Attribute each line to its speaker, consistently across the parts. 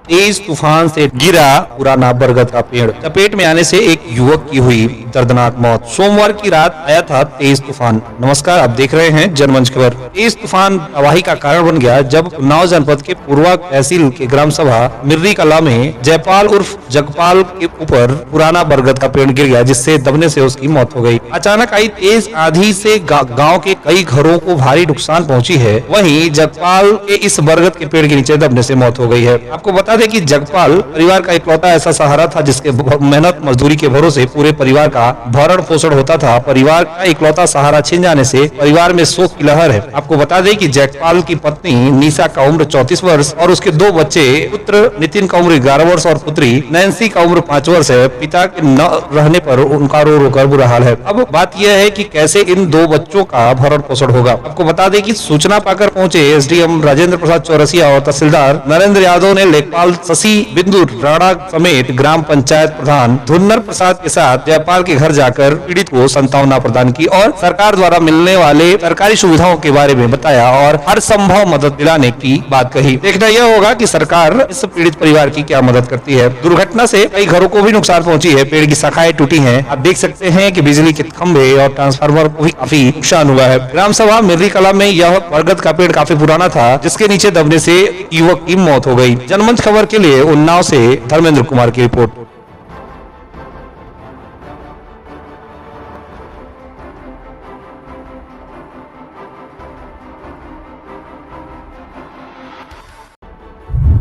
Speaker 1: तेज तूफान से गिरा पुराना बरगद का पेड़, चपेट में आने से एक युवक की हुई दर्दनाक मौत। सोमवार की रात आया था तेज तूफान। नमस्कार, आप देख रहे हैं जनमंच खबर। तेज तूफान तबाही का कारण बन गया जब उन्नाव जनपद के पूर्वा तहसील के ग्राम सभा मिर्री कला में जयपाल उर्फ जगपाल के ऊपर पुराना बरगद का पेड़ गिर गया, जिससे दबने से उसकी मौत हो गई। अचानक आई तेज आंधी से गांव के कई घरों को भारी नुकसान पहुंची है। वहीं जगपाल के इस बरगद के पेड़ के नीचे दबने से मौत हो गई है। आपको बता दें कि जगपाल परिवार का इकलौता ऐसा सहारा था जिसके मेहनत मजदूरी के भरोसे पूरे परिवार का भरण पोषण होता था। परिवार का इकलौता सहारा छिन जाने से परिवार में शोक की लहर है। आपको बता दें कि जगपाल की पत्नी निशा का उम्र 34 वर्ष और उसके 2 बच्चे, पुत्र नितिन का उम्र 11 वर्ष और पुत्री नैन्सी का उम्र 5 वर्ष है। पिता के न रहने पर उनका रो रो कर बुरा हाल है। अब बात यह है कि कैसे इन 2 बच्चों का भरण पोषण होगा। आपको बता दें कि सूचना पाकर पहुंचे एसडीएम राजेंद्र प्रसाद चौरसिया और तहसीलदार नरेंद्र यादव ने लेखपाल शशि बिंदु राणा समेत ग्राम पंचायत प्रधान धुन्नर प्रसाद के साथ जयपाल के घर जाकर पीड़ित को सांत्वना प्रदान की और सरकार द्वारा मिलने वाले सरकारी सुविधाओं के बारे में बताया और हर संभव मदद दिलाने की बात कही। देखना यह होगा कि सरकार इस पीड़ित परिवार की क्या मदद करती है। दुर्घटना से कई घरों को भी नुकसान पहुंची है। पेड़ की शाखाएं टूटी हैं। आप देख सकते हैं कि बिजली के खंभे और ट्रांसफार्मर को भी काफी नुकसान हुआ है। ग्राम सभा मिर्री कला में यह बरगद का पेड़ काफी पुराना था, जिसके नीचे दबने से युवक की मौत हो गई। जनमंच खबर के लिए उन्नाव से धर्मेंद्र कुमार की रिपोर्ट।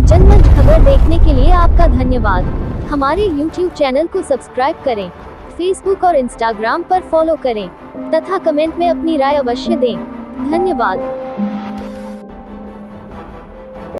Speaker 2: जनमंच खबर देखने के लिए आपका धन्यवाद। हमारे YouTube चैनल को सब्सक्राइब करें, Facebook और Instagram पर फॉलो करें तथा कमेंट में अपनी राय अवश्य दें। धन्यवाद।